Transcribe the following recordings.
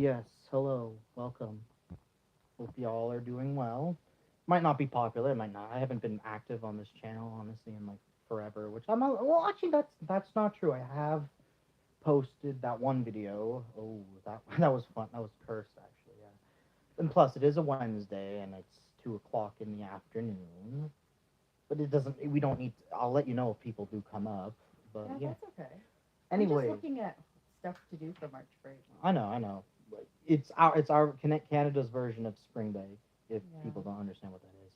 Yes, hello, welcome. Hope y'all are doing well. Might not be popular, it might not. I haven't been active on this channel honestly in like forever, which well actually that's not true. I have posted that one video. Oh, that that was fun. That was cursed actually, yeah. And plus it is a Wednesday and it's 2 o'clock in the afternoon. But it doesn't we don't need I'll let you know if people do come up. But Yeah, yeah. that's okay. I'm just Anyways, looking at stuff to do for March break. I know. Like, it's our Canada's version of spring break. If Yeah. people don't understand what that is.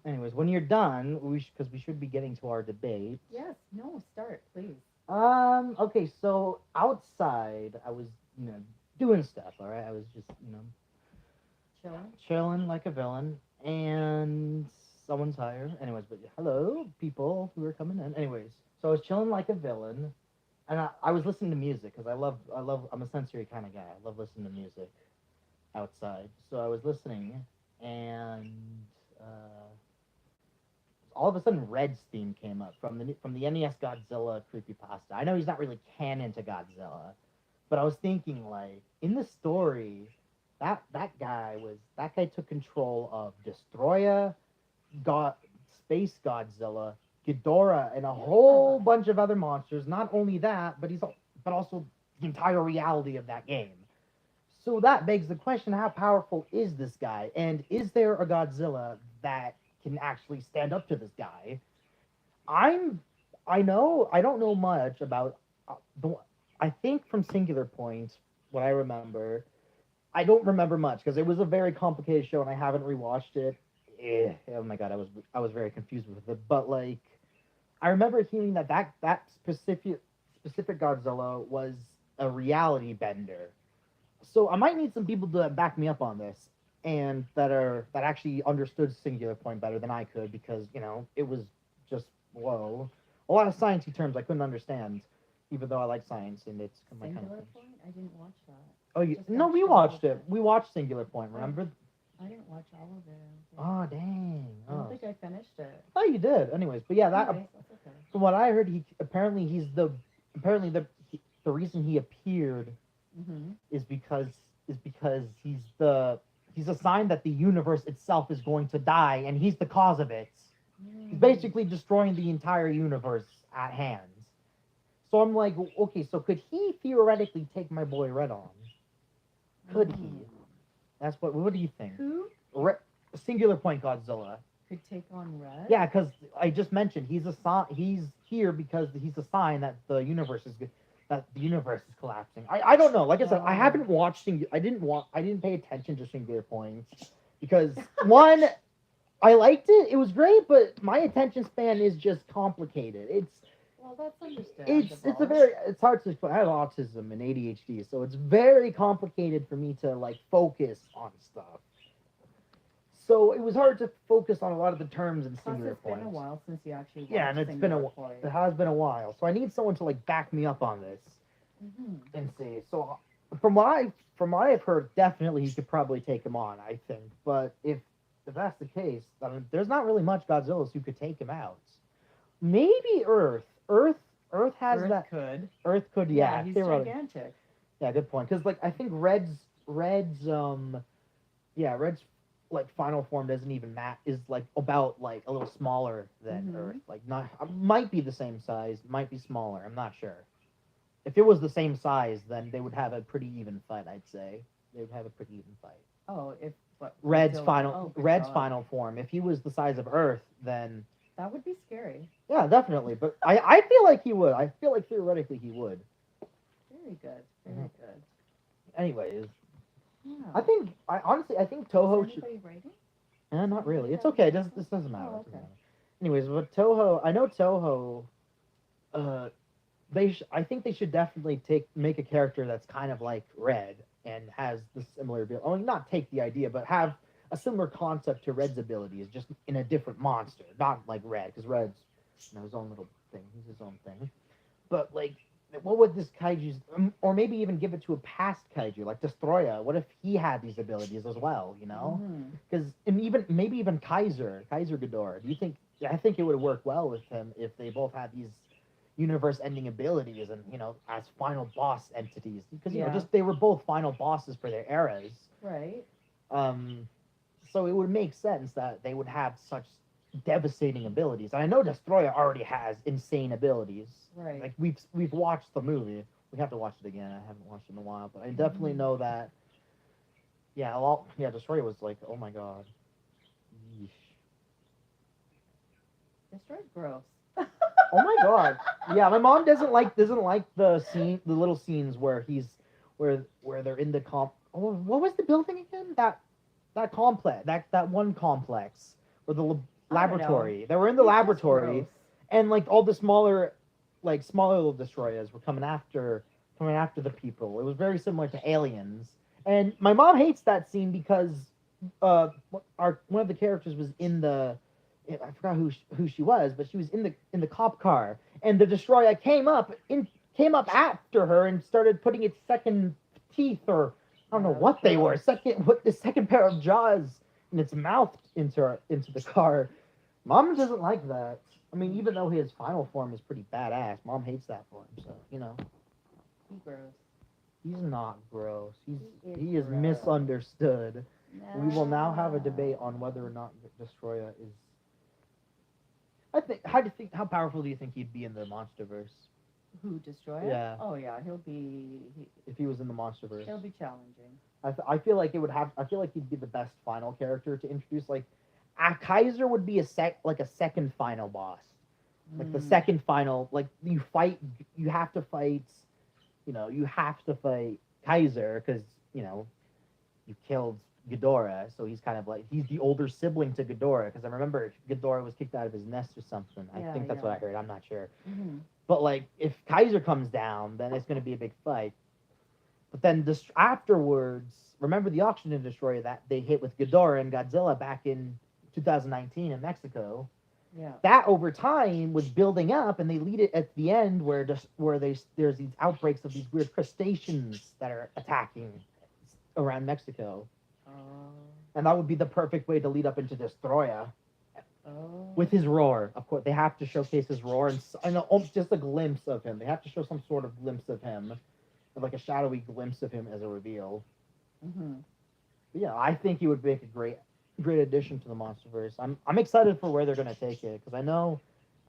Anyways, when you're done, because we should be getting to our debate. Yes. No. Start, please. Okay. So outside, I was doing stuff. All right. I was just Chilling. chilling like a villain, and someone's here. Anyways, but hello, people who are coming in. Anyways, so I was chilling like a villain, and I was listening to music because I'm a sensory kind of guy. I love listening to music outside. So I was listening, and uh, all of a sudden, Red's theme came up from the NES Godzilla creepypasta. I know he's not really canon to Godzilla, but I was thinking like in the story, that guy took control of Destoroyah, God, Space Godzilla, Ghidorah, and a whole Yeah. bunch of other monsters. Not only that, but also the entire reality of that game. So that begs the question: how powerful is this guy, and is there a Godzilla that can actually stand up to this guy? I'm, I don't know much about the. I think from Singular Point, what I remember, I don't remember much because it was a very complicated show and I haven't rewatched it. Oh my god, I was very confused with it. But like, I remember hearing that specific Godzilla was a reality bender. So I might need some people to back me up on this and that actually understood Singular Point better than I could because it was just whoa, a lot of sciencey terms I couldn't understand, even though I like science and it's my kind of Singular thing. Point. I didn't watch that. Oh, Just no, watched we a little watched it. bit. We watched Singular Point. Oh, Remember? I didn't watch all of it. Oh, dang. I don't Oh, think I finished it. oh, you did. Anyways, but yeah, that Anyways, that's okay. from what I heard, he apparently apparently the reason he appeared Mhm. is because he's a sign that the universe itself is going to die, and he's the cause of it. He's Mm. basically destroying the entire universe at hand. So I'm like, okay, so could he theoretically take my boy Red on? Could he? Mm. That's what do you think? Who Re- Singular Point Godzilla. could take on Red? Yeah, because I just mentioned he's here because he's a sign that the universe is collapsing. I don't know. Like I said, I Oh. haven't watched I didn't pay attention to Singular Point because one, I liked it. It was great, but my attention span is just complicated. Well, that's It's a understandable. very it's hard to explain. I have autism and ADHD, so it's very complicated for me to like focus on stuff. So it was hard to focus on a lot of the terms in Plus, Singular it's been Point. a while since you actually Yeah, watched and Singular Point. it has been a while. So I need someone to like back me up on this Mhm. and see. So from what I've heard, definitely he could probably take him on. I think, but if that's the case, I mean, there's not really much Godzillas who could take him out. Maybe Earth. Earth has Earth that. could. Earth could, Yeah, yeah, he's theoretically. gigantic. Yeah, good point. Because like I think Red's like final form doesn't even is like about like a little smaller than Earth. Mhm. Like not might be the same size, might be smaller. I'm not sure. If it was the same size, then they would have a pretty even fight. I'd say they would have a pretty even fight. Oh, if but Red's Godzilla. final Oh, good Red's God. final form. If he was the size of Earth, then That would be scary. yeah, definitely. But I feel like he would. I feel like theoretically he would. Very good. Mhm. Very good. Anyways, Yeah. I think Is Toho should. anybody writing? Not really. It's Have okay. questions? This doesn't matter. Oh, It doesn't okay. matter. Anyways, but Toho, I know Toho. Uh, I think they should definitely make a character that's kind of like Red and has the similar ability. Oh, not take the idea, but have a similar concept to Red's abilities, just in a different monster, not like Red, because Red's his own little thing. He's his own thing. But like, what would this kaiju's, or maybe even give it to a past kaiju like Destoroyah? What if he had these abilities as well? Mhm. Because and even maybe even Kaiser Ghidorah. Do you think? I think it would work well with him if they both had these universe-ending abilities and as final boss entities because Yeah. just they were both final bosses for their eras. Right. So it would make sense that they would have such devastating abilities. And I know Destoroyah already has insane abilities. Right. Like we've watched the movie. We have to watch it again. I haven't watched it in a while, but I definitely know that. Yeah, Destoroyah was like, oh my god. Yeesh. Destroy's gross. Oh my god. Yeah, my mom doesn't like the little scenes where where they're in the oh, what was the building again? That complex, that one complex or the I don't know. laboratory. They were in the He's just laboratory, gross. and like all the smaller little destroyers were coming after the people. It was very similar to Aliens, and my mom hates that scene because one of the characters was in the I forgot who she was, but she was in the cop car, and the destroyer came up after her and started putting its second teeth, or I don't know what they were, the second pair of jaws in its mouth into the car. Mom doesn't like that. I mean, even though his final form is pretty badass, Mom hates that for him. So He's gross. he's not gross. He is is gross. misunderstood. No. We will now have a debate on whether or not Destoroyah is. I think. How powerful do you think he'd be in the MonsterVerse Who, Destroyer? Yeah. Oh yeah, he'll be if he was in the MonsterVerse? he'll be challenging. I feel like it would have. I feel like he'd be the best final character to introduce. Like, Kaiser would be a second final boss, like the second final. Like you have to fight. You have to fight Kaiser because you killed Ghidorah, so he's kind of like he's the older sibling to Ghidorah. Because I remember Ghidorah was kicked out of his nest or something. I think that's what I heard. I'm not sure. Mm-hmm. But like, if Kaiser comes down, then it's going to be a big fight. But then afterwards, remember the Oxygen Destroyer that they hit with Ghidorah and Godzilla back in 2019 in Mexico. Yeah. That over time was building up, and they lead it at the end where there's these outbreaks of these weird crustaceans that are attacking around Mexico. And that would be the perfect way to lead up into Destoroyah. With his roar, of course, they have to showcase his roar and just a glimpse of him. They have to show some sort of glimpse of him, like a shadowy glimpse of him as a reveal. Mm-hmm. But yeah, I think he would make a great addition to the MonsterVerse. I'm excited for where they're gonna take it because I know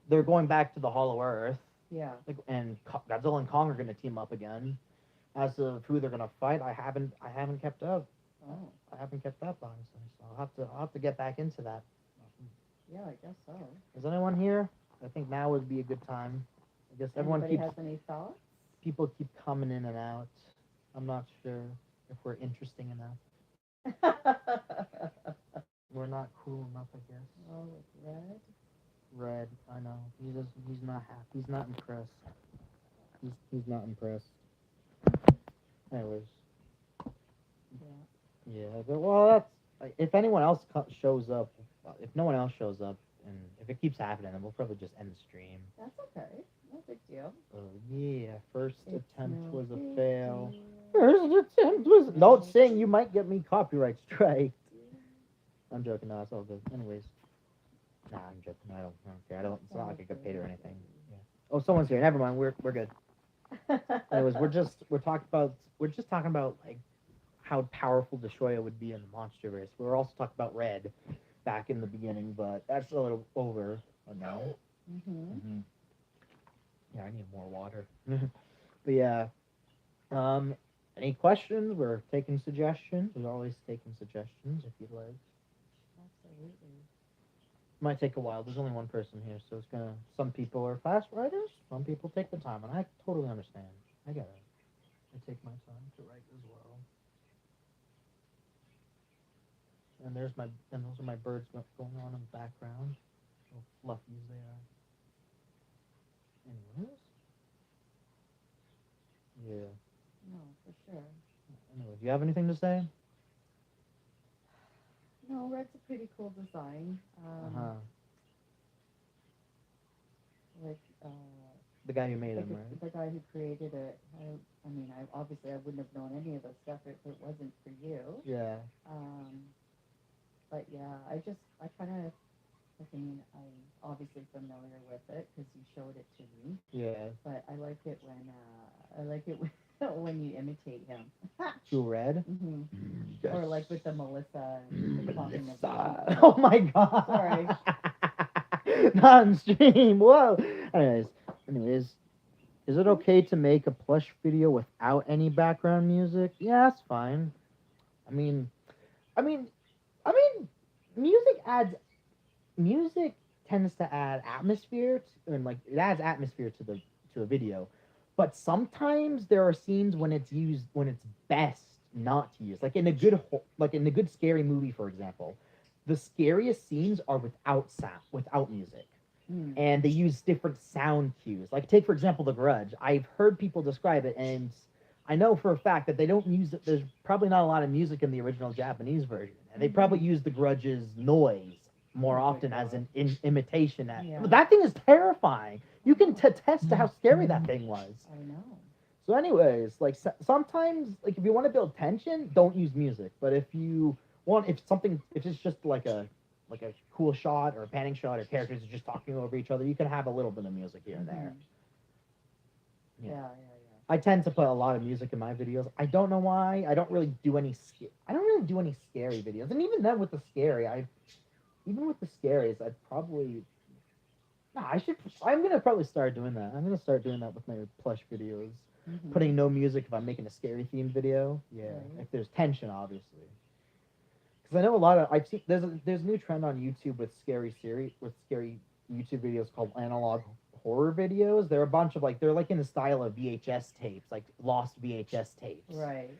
they're going back to the Hollow Earth. Yeah. And Godzilla and Kong are gonna team up again. As of who they're gonna fight, I haven't kept up. Oh. I haven't kept up honestly, so I'll have to get back into that. Yeah, I guess so. Is anyone here? I think now would be a good time. I guess Anybody has any thoughts? people keep coming in and out. I'm not sure if we're interesting enough. We're not cool enough, I guess. Oh, it's red. Red, I know. He's not happy. He's not impressed. He's not impressed. Anyways. Yeah. Yeah, but well, if anyone else shows up, if no one else shows up, and if it keeps happening, then we'll probably just end the stream. That's okay. No big deal. Oh yeah, first It's attempt no was a big fail. deal. First attempt was. Don't sing, you might get me copyright strike. I'm joking. No, it's all good. Anyways, nah, I'm joking. I don't care. It's not like I get paid or anything. Yeah. Oh, someone's here. Never mind. We're good. Anyways, we're just talking about like how powerful Destoroyah would be in the MonsterVerse. We were also talking about Red back in the beginning, but that's a little over now. Mm-hmm. Yeah, I need more water. But yeah, any questions? We're taking suggestions. We're always taking suggestions if you'd like. Absolutely. Might take a while. There's only one person here, so it's gonna. Some people are fast writers. Some people take the time, and I totally understand. I get it. I take my time to write as well. And those are my birds going on in the background. Little fluffies they are. Anyways. Yeah. No, for sure. Anyway, do you have anything to say? No, red's a pretty cool design. Like, The guy who made him, like right? the guy who created it. I mean, I wouldn't have known any of this stuff if it wasn't for you. Yeah. But yeah, I kind of Like, I mean, I'm obviously familiar with it because you showed it to me. Yeah. But I like it when when you imitate him. True Red. hmm Yes. Or like with the Melissa and the talking of the Melissa. Oh my god. Sorry. Not on stream. Whoa. Anyways, is it okay to make a plush video without any background music? Yeah, that's fine. I mean, I mean, I mean, music adds music tends to add atmosphere and like it adds atmosphere to a video, but sometimes there are scenes when it's used when it's best not to use, like in a like in a good scary movie, for example. The scariest scenes are without sound, without music, Mm. and they use different sound cues. Like take for example The Grudge. I've heard people describe it, and I know for a fact that they don't use it. There's probably not a lot of music in the original Japanese version, and they probably use The Grudge's noise more often as an imitation. Yeah. But that thing is terrifying. You can attest to how scary that thing was. I know. So, anyways, like sometimes, like if you want to build tension, don't use music. But if you want, if it's just like a cool shot or a panning shot or characters are just talking over each other, you can have a little bit of music here and there. Yeah. Yeah. I tend to put a lot of music in my videos. I don't know why. I don't really do any scary videos. And even then with the scary, even with the scaries, I'd probably I'm gonna probably start doing that. I'm gonna start doing that with my plush videos. Mm-hmm. Putting no music if I'm making a scary themed video. Yeah. Right. If there's tension, obviously. Because I know a lot of I've seen there's a new trend on YouTube with scary YouTube videos called analog horror videos. They're a bunch of they're like in the style of VHS tapes, like lost VHS tapes. Right.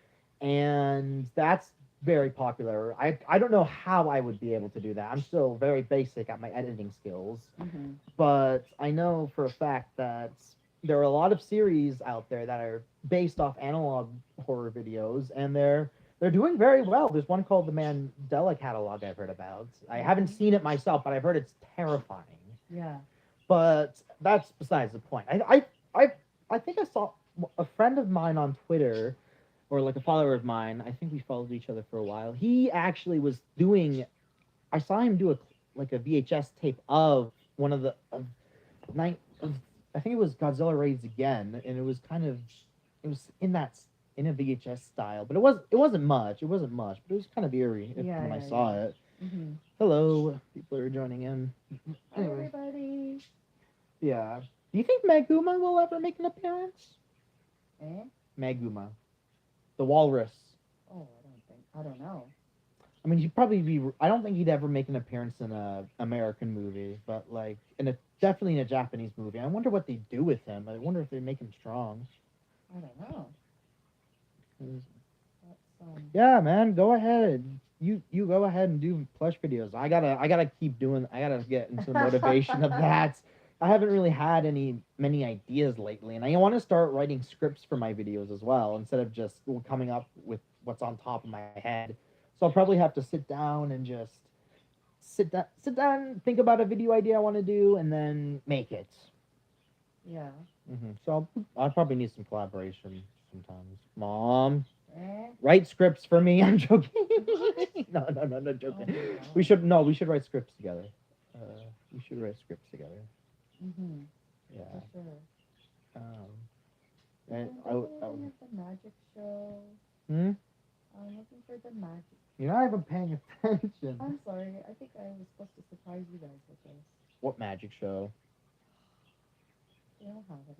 And that's very popular. I don't know how I would be able to do that. I'm still very basic at my editing skills. Mm-hmm. But I know for a fact that there are a lot of series out there that are based off analog horror videos, and they're doing very well. There's one called the Mandela Catalog I've heard about. I haven't seen it myself, but I've heard it's terrifying. Yeah. But that's besides the point. I think I saw a friend of mine on Twitter, or like a follower of mine. I think we followed each other for a while. He actually was doing. I saw him do a VHS tape of one of the I think it was Godzilla Raids Again, and it was in a VHS style, but it wasn't much, but it was kind of eerie when I saw it. Mm-hmm. Hello, people are joining in. Hi, everybody. Yeah. Do you think Maguma will ever make an appearance? Eh? Maguma, the walrus. Oh, I don't know. I mean, he'd probably be. I don't think he'd ever make an appearance in a American movie, but like definitely in a Japanese movie. I wonder what they do with him. I wonder if they make him strong. I don't know. Yeah, man, go ahead. You go ahead and do plush videos. I gotta keep doing. I gotta get into the motivation of that. I haven't really had many ideas lately, and I want to start writing scripts for my videos as well, instead of just coming up with what's on top of my head. So I'll probably have to sit down and just sit down, think about a video idea I want to do, and then make it. Yeah. Mm-hmm. So I'll probably need some collaboration sometimes. Mom, Eh? write scripts for me. I'm joking. No, joking. Oh, We should write scripts together. We should write scripts together. Mm-hmm. Yeah. For sure. And Looking at the magic show. Hmm? I'm looking for the magic. You're not even paying attention. I'm sorry. I think I was supposed to surprise you guys with this. What magic show? They don't have it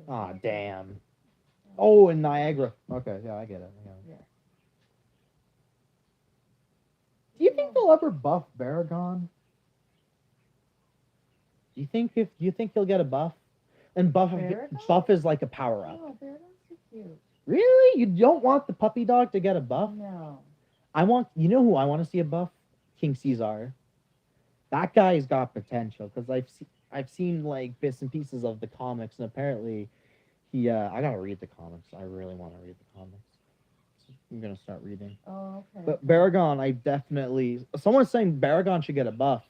anymore. Aw, damn. Oh, in Niagara. Okay, yeah, I get it. Yeah. Do you think they'll ever buff Baragon? Do you think he'll get a buff? And buff is like a power up. Oh, Baragon's so cute. Really? You don't want the puppy dog to get a buff? No. You know who I want to see a buff? King Caesar. That guy's got potential, because I've seen like bits and pieces of the comics, and apparently I gotta read the comics. I really want to read the comics. So I'm gonna start reading. Oh, okay. But Baragon, someone's saying Baragon should get a buff.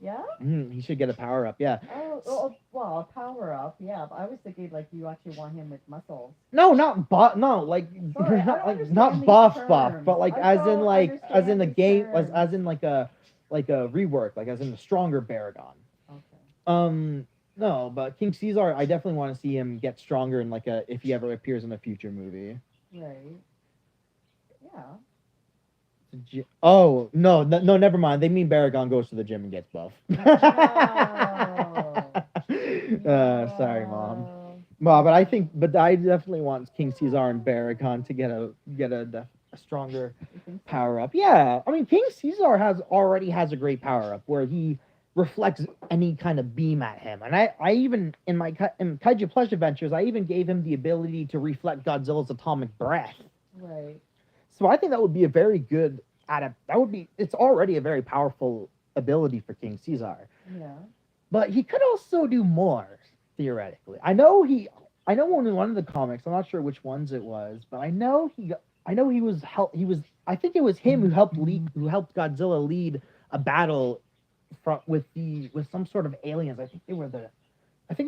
Yeah? He should get a power up, yeah. Oh, well, a power up, yeah. But I was thinking like you actually want him with muscles. No, not buff. No, like Sorry, not buff, these but terms. like I as in don't like as in the understand game, these as in like a like a rework, like as in a stronger Baragon. Okay. No, but King Caesar, I definitely want to see him get stronger in like a if he ever appears in a future movie. Right. Yeah. Oh no, no, never mind. They mean Baragon goes to the gym and gets buff. Sorry, Mom. Well, but I think, but I definitely want King Caesar and Baragon to get a stronger You think so? power up. Yeah, I mean King Caesar already has a great power up where he reflects any kind of beam at him, and I even in my in Kaiju Plush adventures I even gave him the ability to reflect Godzilla's atomic breath. Right. So I think that would be a very good it's already a very powerful ability for King Caesar. Yeah. But he could also do more, theoretically. I know in one of the comics, I'm not sure which ones it was, but I know he I think it was him who helped Godzilla lead a battle with some sort of aliens. I think it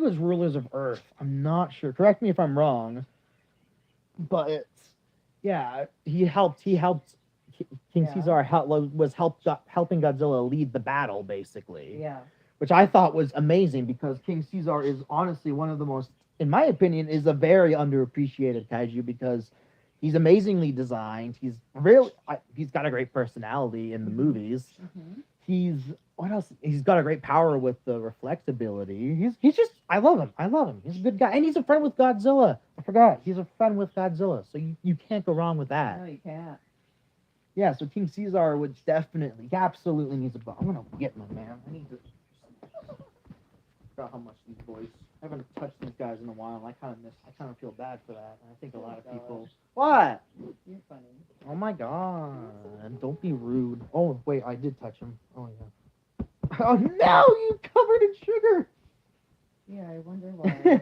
was rulers of Earth. I'm not sure. Correct me if I'm wrong. But yeah, he helped King Yeah. Caesar helping Godzilla lead the battle, basically. Yeah. Which I thought was amazing because King Caesar is honestly one of the most, in my opinion, is a very underappreciated kaiju because he's amazingly designed. He's got a great personality in the movies. Mm-hmm. What else? He's got a great power with the reflexability. He's just I love him. He's a good guy, and he's a friend with Godzilla. I forgot he's a friend with Godzilla, so you can't go wrong with that. No, you can't. Yeah, so King Caesar would he absolutely needs a buff. I'm gonna get my man. I need to. Forgot how much these boys. I haven't touched these guys in a while, and I kind of feel bad for that. And I think a lot of people. What? You're funny. Oh my god! Don't be rude. Oh wait, I did touch him. Oh yeah. Oh no! You covered in sugar. Yeah, I wonder why.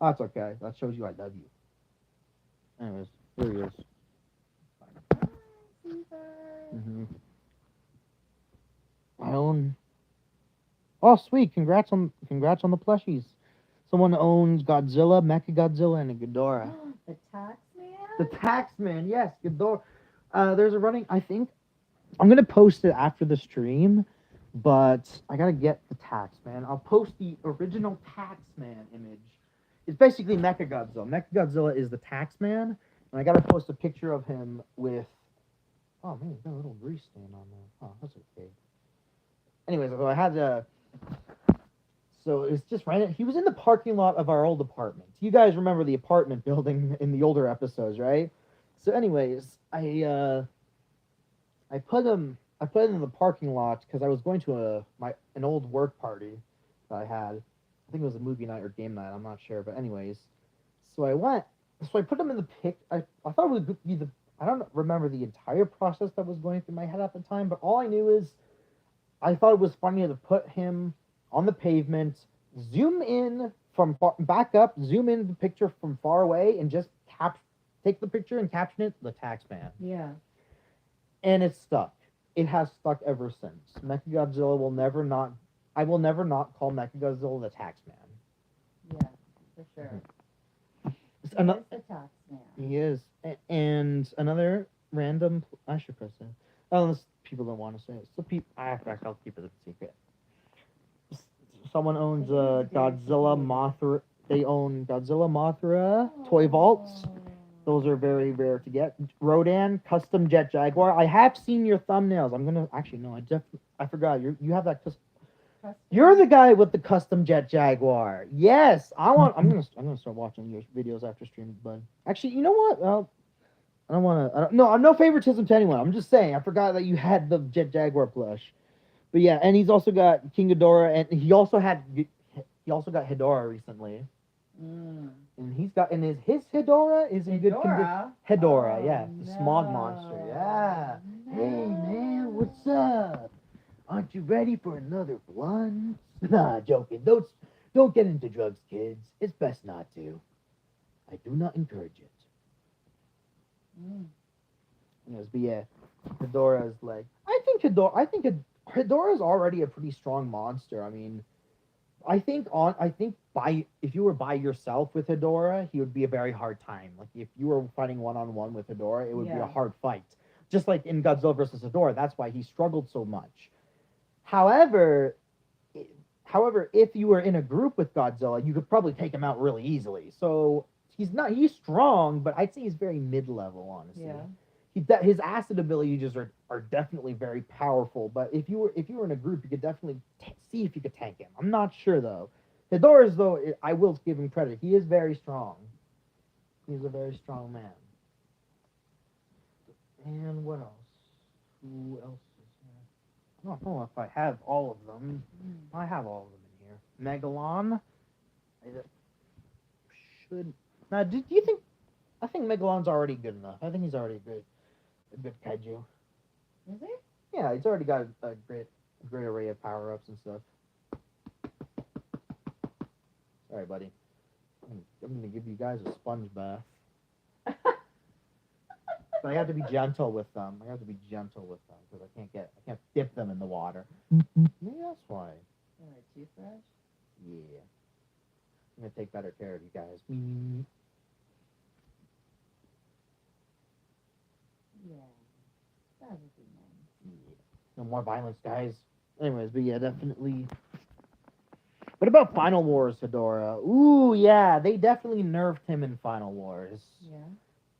That's okay. That shows you I love you. Anyways, here he is. Mm-hmm. I own. Oh, sweet! Congrats on the plushies. Someone owns Godzilla, Mechagodzilla, and a Ghidorah. The tax man. The Taxman, yes, Ghidorah. There's a running. I think I'm gonna post it after the stream, but I gotta get the Taxman. I'll post the original Taxman image. It's basically Mechagodzilla. Mechagodzilla is the Taxman, and I gotta post a picture of him with. Oh man, he's got a little grease stain on there. Oh, that's okay. Anyways, so I had to. So it's just right. He was in the parking lot of our old apartment. You guys remember the apartment building in the older episodes, right? So, anyways, I put him in the parking lot because I was going to an old work party that I had. I think it was a movie night or game night. I'm not sure, but anyways, so I went. So I put him in the pic. I thought it would be the. I don't remember the entire process that was going through my head at the time, but all I knew is I thought it was funny to put him on the pavement, zoom in from back up, zoom in the picture from far away, and just take the picture and caption it, the Taxman. Yeah. And it stuck. It has stuck ever since. Mechagodzilla will never not. I will never not call Mechagodzilla the Taxman. Yeah, for sure. He is the tax man. He is. And another random. I should press it. Unless people don't want to say it. So I'll keep it a secret. Someone owns Godzilla Mothra. They own Godzilla Mothra toy vaults. Those are very rare to get. Rodan custom Jet Jaguar. I have seen your thumbnails. I'm gonna actually no. I forgot. You have that. You're the guy with the custom Jet Jaguar. Yes, I'm gonna start watching your videos after streaming, bud. Actually, you know what? Well, I don't want to. No, I'm no favoritism to anyone. I'm just saying. I forgot that you had the Jet Jaguar plush. But yeah, and he's also got King Ghidorah, and he also got Hedorah recently. Mm. And he's got his Hedorah is in good condition. Hedorah, yeah, the smog monster. Yeah. No. Hey man, what's up? Aren't you ready for another blunt? Nah, joking. Don't get into drugs, kids. It's best not to. I do not encourage it. Mm. Yes, but yeah, Hedorah is like I think Hedorah is already a pretty strong monster. I mean, if you were by yourself with Hedorah, he would be a very hard time. Like if you were fighting one-on-one with Hedorah, it would be a hard fight. Just like in Godzilla versus Ghidorah, that's why he struggled so much. However, if you were in a group with Godzilla, you could probably take him out really easily. So he's strong, but I'd say he's very mid-level, honestly. Yeah. His acid abilities are definitely very powerful. But if you were in a group, you could definitely see if you could tank him. I'm not sure though. Ghidorah's though, I will give him credit. He is very strong. He's a very strong man. And what else? Who else is here? I don't know if I have all of them. I have all of them in here. Megalon. Should now? Do you think? I think Megalon's already good enough. I think he's already a good kaiju. Is he? Yeah, he's already got a great array of power ups and stuff. Sorry, buddy. I'm gonna give you guys a sponge bath. But I have to be gentle with them. Because I can't dip them in the water. Maybe that's why. Or a toothbrush? Yeah. I'm gonna take better care of you guys. Yeah. That would be nice. Yeah. No more violence, guys. Anyways, but yeah, definitely. What about Final Wars, Hedorah? Ooh, yeah, they definitely nerfed him in Final Wars. Yeah.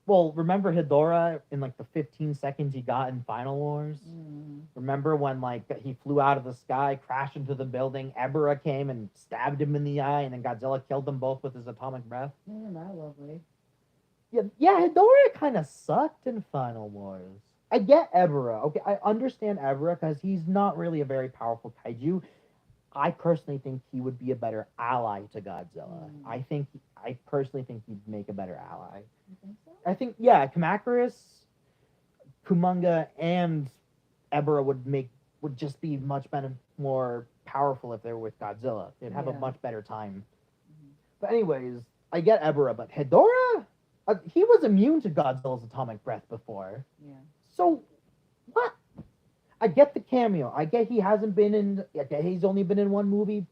Well, remember Hedorah in like the 15 seconds he got in Final Wars? Remember when like he flew out of the sky, crashed into the building, Ebera came and stabbed him in the eye, and then Godzilla killed them both with his atomic breath? Isn't that lovely? Yeah, Hedorah kind of sucked in Final Wars. I get Ebera. Okay, I understand Ebera because he's not really a very powerful kaiju. I personally think he would be a better ally to Godzilla. I personally think he'd make a better ally. You think so? I think, yeah, Kamacuras, Kumonga, and Ebera would just be much better, more powerful if they were with Godzilla. They'd have a much better time. But anyways, I get Ebera, but Hedorah, he was immune to Godzilla's atomic breath before. Yeah. So, what? I get the cameo. I get he hasn't been in. Okay, he's only been in one movie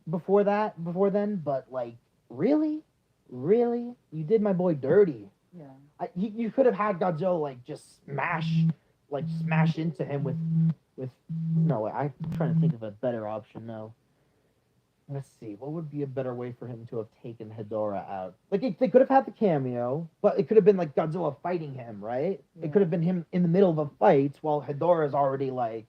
before then. But like, really, you did my boy dirty. Yeah. You could have had Godzilla like just smash into him with. No, I'm trying to think of a better option now. Let's see, what would be a better way for him to have taken Hedorah out? Like, they could have had the cameo, but it could have been like Godzilla fighting him, right? Yeah. It could have been him in the middle of a fight while Hedorah is already like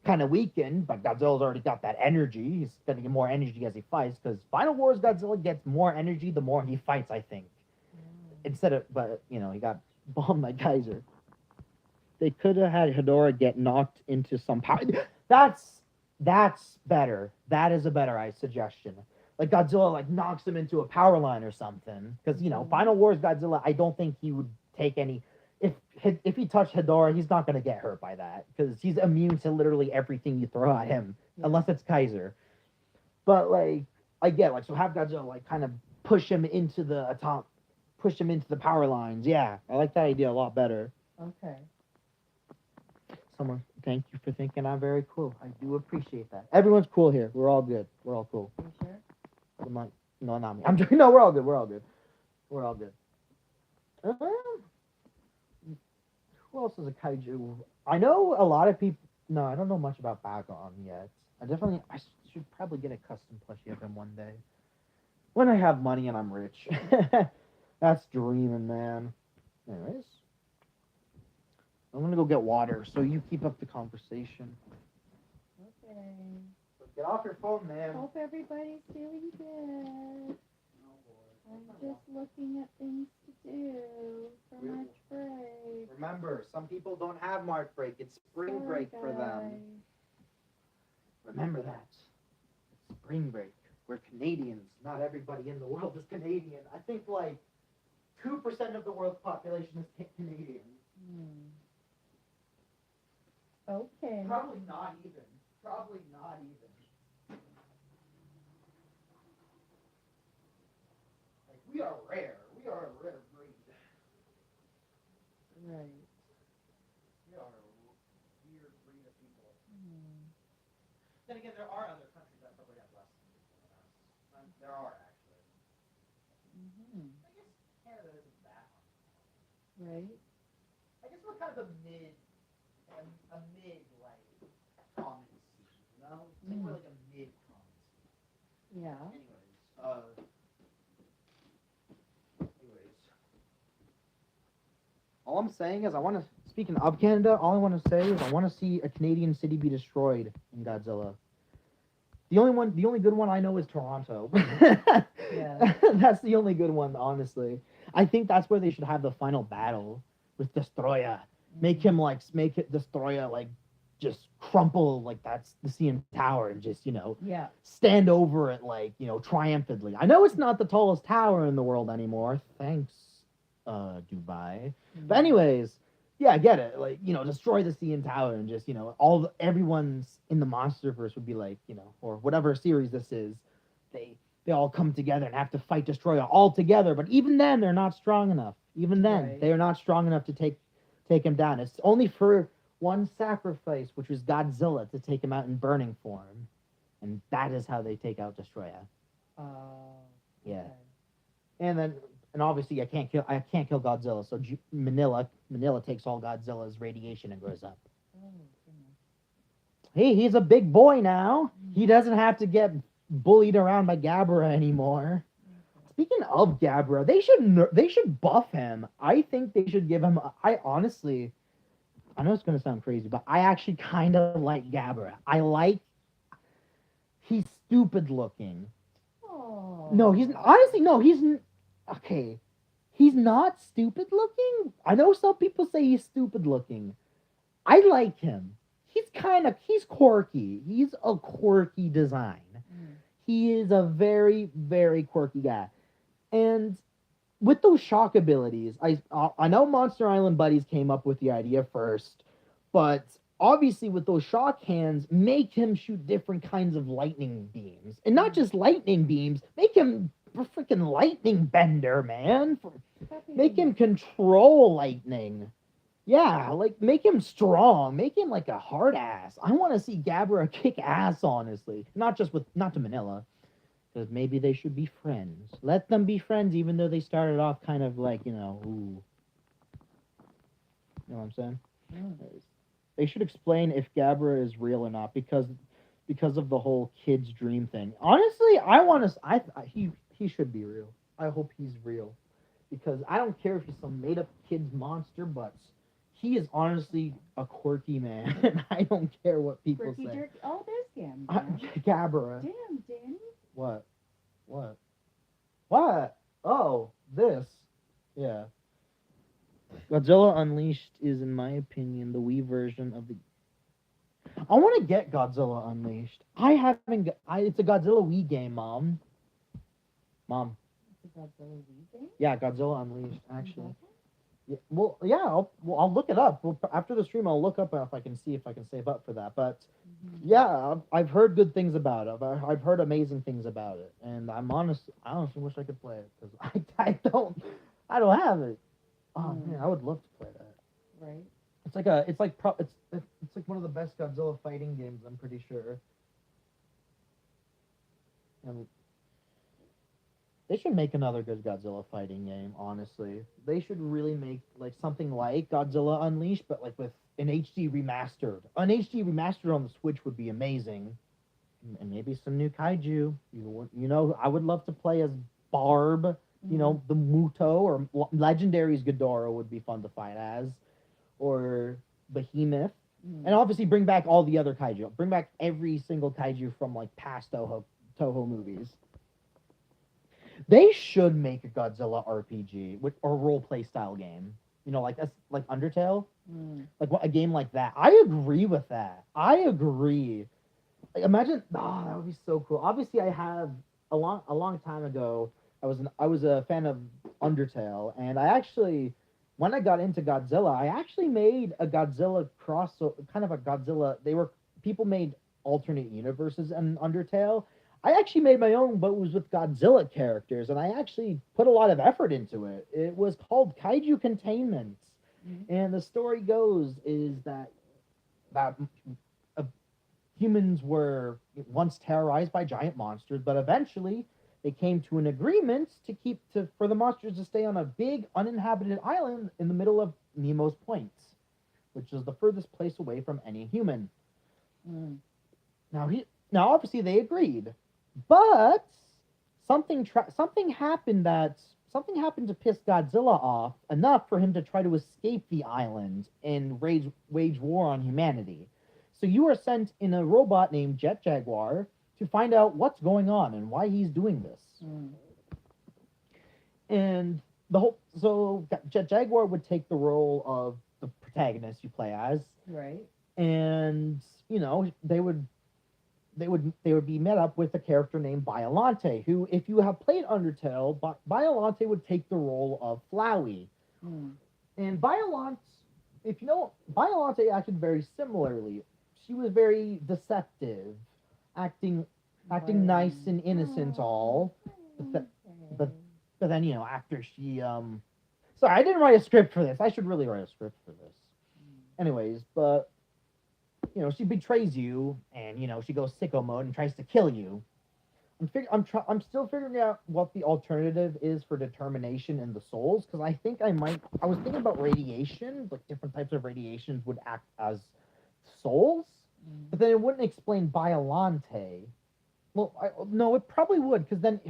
kind of weakened, but Godzilla's already got that energy. He's gonna get more energy as he fights, because Final Wars Godzilla gets more energy the more he fights, I think. But he got bombed by Kaiser. They could have had Hedorah get knocked into some power. That's better. That is a better suggestion. Like Godzilla like knocks him into a power line or something. Because Final Wars Godzilla, I don't think he would take any. If he touched Hedorah, he's not gonna get hurt by that because he's immune to literally everything you throw at him, unless it's Kaiser. But like I get so have Godzilla like kind of push him into the power lines. Yeah, I like that idea a lot better. Okay. Someone, thank you for thinking I'm very cool. I do appreciate that. Everyone's cool here. We're all good. We're all cool. Are you sure? No, not me. No, we're all good. We're all good. We're all good. Who else is a kaiju? I know a lot of people. No, I don't know much about Bagon yet. I should probably get a custom plushie of him one day. When I have money and I'm rich. That's dreaming, man. Anyways. I'm gonna go get water, so you keep up the conversation. Okay. Get off your phone, man. Hope everybody's doing good. I'm just looking at things to do for March break. Remember, some people don't have March break. It's spring break for them. Remember that. It's spring break. We're Canadians. Not everybody in the world is Canadian. I think like 2% of the world's population is Canadian. Okay. Probably not even. Like, we are rare. We are a rare breed. Right. We are a weird breed of people. Then again, there are other countries that probably have less than us. There are, actually. I guess Canada isn't that much. Right. I guess we're kind of a mid like comedy scene, you know? I think we're like a mid comedy scene. Yeah. Anyways, all I'm saying is speaking of Canada, all I want to say is I want to see a Canadian city be destroyed in Godzilla. The only good one I know is Toronto. Yeah. That's the only good one, honestly. I think that's where they should have the final battle with Destoroyah. Make it Destoroyah like just crumple like that's the CN Tower and just, Yeah. stand over it like, triumphantly. I know it's not the tallest tower in the world anymore. Thanks, Dubai. But anyways, yeah, I get it. Like, destroy the CN Tower and just, everyone's in the Monsterverse would be like, or whatever series this is, they all come together and have to fight Destroyer all together. But even then, they're not strong enough. Even then, Right. they are not strong enough to take him down. It's only for one sacrifice, which was Godzilla, to take him out in burning form, and that is how they take out Destroyer. Yeah. Okay. And obviously I can't kill Godzilla, so Manila takes all Godzilla's radiation and grows up. Oh, goodness. Hey, he's a big boy now. He doesn't have to get bullied around by Gabra anymore. Okay. Speaking of Gabra, they should buff him. I think they should give him. I know it's gonna sound crazy, but I actually kind of like Gabra. He's stupid looking. Oh. No, he's honestly no. Okay. He's not stupid looking. I know some people say he's stupid looking. I like him. He's quirky. He's a quirky design. He is a very, very quirky guy. And with those shock abilities, I know Monster Island Buddies came up with the idea first, but obviously with those shock hands, make him shoot different kinds of lightning beams. And not just lightning beams, make him a freaking lightning bender, man. Make him control lightning. Yeah, like make him strong. Make him like a hard ass. I want to see Gabra kick ass, honestly. Not to Manila. Because maybe they should be friends. Let them be friends, even though they started off kind of like, ooh. You know what I'm saying? They should explain if Gabra is real or not, because of the whole kid's dream thing. Honestly, he should be real. I hope he's real, because I don't care if he's some made up kid's monster, but he is honestly a quirky man. I don't care what people Quirky say. jerky. Oh, there's Gam. Gabra. Damn, Danny. What? Oh, this. Yeah. Godzilla Unleashed is, in my opinion, the Wii version of the. I want to get Godzilla Unleashed. It's a Godzilla Wii game, Mom. It's a Godzilla Wii game? Yeah, Godzilla Unleashed, actually. Yeah, well, yeah, I'll look it up. After the stream, I'll look up if I can save up for that. But yeah, I've heard good things about it. I've heard amazing things about it, and I honestly wish I could play it, because I don't have it. Oh man, I would love to play that. Right. It's like one of the best Godzilla fighting games, I'm pretty sure. And they should make another good Godzilla fighting game, honestly. They should really make like something like Godzilla Unleashed, but like with an HD remastered. An HD remastered on the Switch would be amazing. And maybe some new Kaiju. I would love to play as Barb. The Muto, or Legendary's Ghidorah would be fun to fight as. Or Behemoth. And obviously bring back all the other Kaiju. Bring back every single Kaiju from like past Toho movies. They should make a Godzilla RPG or role play style game. Like Undertale, like a game like that. I agree with that. I agree. Like, imagine, that would be so cool. Obviously, I have a long time ago. I was a fan of Undertale, and I actually, when I got into Godzilla, I actually made a Godzilla kind of a Godzilla. People made alternate universes in Undertale. I actually made my own, but it was with Godzilla characters, and I actually put a lot of effort into it. It was called Kaiju Containment, and the story goes is that humans were once terrorized by giant monsters, but eventually they came to an agreement for the monsters to stay on a big uninhabited island in the middle of Nemo's point, which is the furthest place away from any human. Mm. Now obviously they agreed, but something happened to piss Godzilla off enough for him to try to escape the island and wage war on humanity. So you are sent in a robot named Jet Jaguar to find out what's going on and why he's doing this. Mm. And Jet Jaguar would take the role of the protagonist you play as, Right. and they would be met up with a character named Biolante, who, if you have played Undertale, Biolante would take the role of Flowey. Mm. And Biolante, if you know, Biolante acted very similarly. She was very deceptive, acting nice and innocent, all. But then after she sorry, I didn't write a script for this. I should really write a script for this. Anyways, but she betrays you, and she goes sicko mode and tries to kill you. I'm still figuring out what the alternative is for determination in the souls, because I was thinking about radiation, like different types of radiations would act as souls, but then it wouldn't explain Biolante. Well, no, it probably would, because then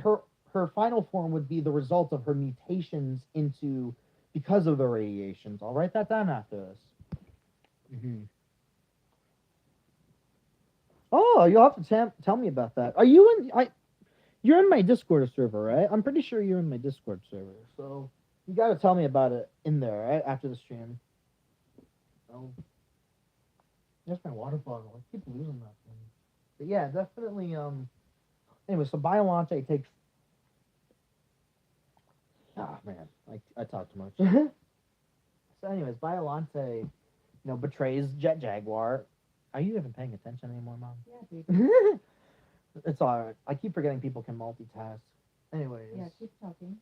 her final form would be the result of her mutations because of the radiations. I'll write that down after this. Mm-hmm. Oh, you'll have to tell me about that. Are you you're in my Discord server, right? I'm pretty sure you're in my Discord server, so you got to tell me about it in there, right? After the stream. Oh, there's my water bottle. I keep losing that thing. But yeah, definitely. Anyway, so Biolante takes. Ah, man, I talk too much. So, anyways, Biolante, betrays Jet Jaguar. Are you even paying attention anymore, Mom? Yeah, dude. It's alright. I keep forgetting people can multitask. Anyways. Yeah, keep talking.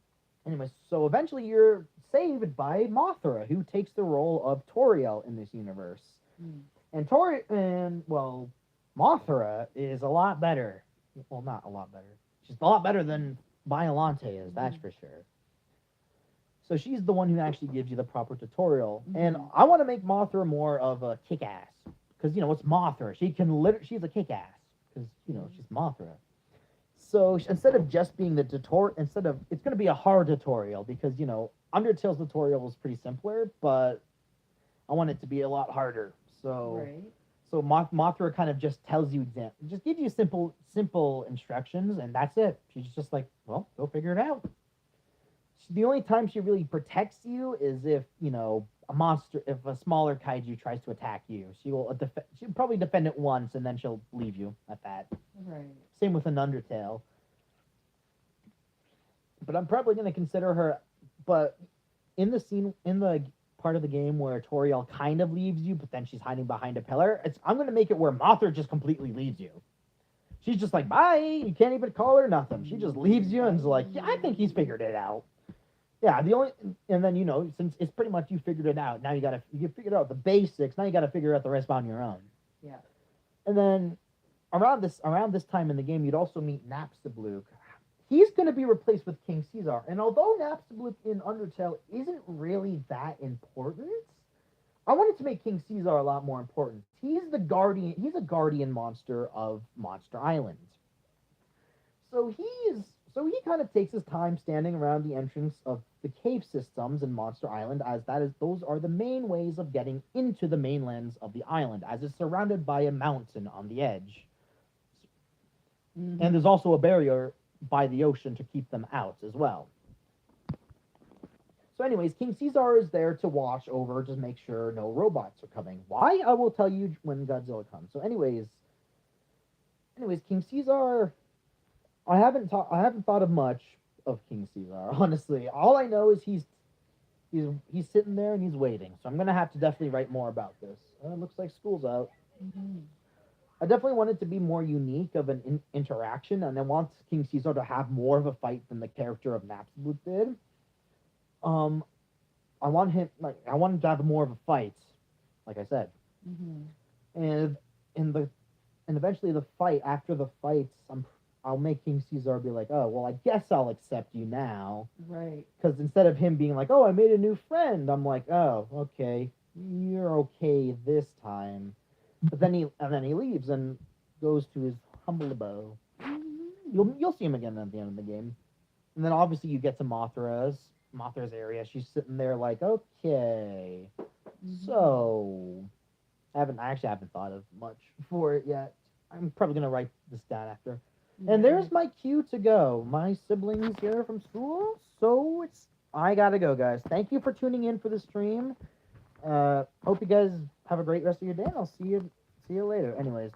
Anyways, so eventually you're saved by Mothra, who takes the role of Toriel in this universe. Mm. And Mothra is a lot better. Well, not a lot better. She's a lot better than Biolante is, that's for sure. So she's the one who actually gives you the proper tutorial. Mm-hmm. And I want to make Mothra more of a kick-ass. Because, it's Mothra. She's a kick-ass. Because, she's Mothra. So instead of just being the tutorial, it's going to be a hard tutorial. Because, Undertale's tutorial was pretty simpler, but I want it to be a lot harder. So, right. So Mothra kind of just tells you, just gives you simple instructions, and that's it. She's just like, well, go figure it out. The only time she really protects you is if, if a smaller kaiju tries to attack you. She'll probably defend it once, and then she'll leave you at that. Right. Same with an Undertale. But I'm probably going to consider her, but in the part of the game where Toriel kind of leaves you, but then she's hiding behind a pillar, I'm going to make it where Mothra just completely leaves you. She's just like, bye, you can't even call her nothing. She just leaves you and is like, yeah, I think he's figured it out. Yeah, and then, since it's pretty much you figured it out, now you figured out the basics, now you got to figure out the rest on your own. Yeah. And then around this time in the game, you'd also meet Napstablook. He's going to be replaced with King Caesar. And although Napstablook in Undertale isn't really that important, I wanted to make King Caesar a lot more important. He's a guardian monster of Monster Island. So he kind of takes his time standing around the entrance of the cave systems in Monster Island, as those are the main ways of getting into the mainlands of the island, as it's surrounded by a mountain on the edge. Mm-hmm. And there's also a barrier by the ocean to keep them out as well. So anyways, King Caesar is there to watch over, just make sure no robots are coming. Why? I will tell you when Godzilla comes. So anyways, King Caesar, I haven't thought of much of King Caesar, honestly. All I know is he's sitting there and he's waiting. So I'm going to have to definitely write more about this. It looks like school's out. Mm-hmm. I definitely want it to be more unique of an interaction, and I want King Caesar to have more of a fight than the character of Napstablook did. I want him to have more of a fight, like I said. Mm-hmm. And eventually after the fights, I'll make King Caesar be like, oh, well, I guess I'll accept you now. Right. Because instead of him being like, oh, I made a new friend, I'm like, oh, okay, you're okay this time. But then he leaves and goes to his humble abode. You'll see him again at the end of the game. And then obviously you get to Mothra's area. She's sitting there like, okay, so I actually haven't thought of much for it yet. I'm probably gonna write this down after. And there's my cue to go. My siblings here from school, so I gotta go, guys. Thank you for tuning in for the stream. Hope you guys have a great rest of your day, and I'll see you later. Anyways.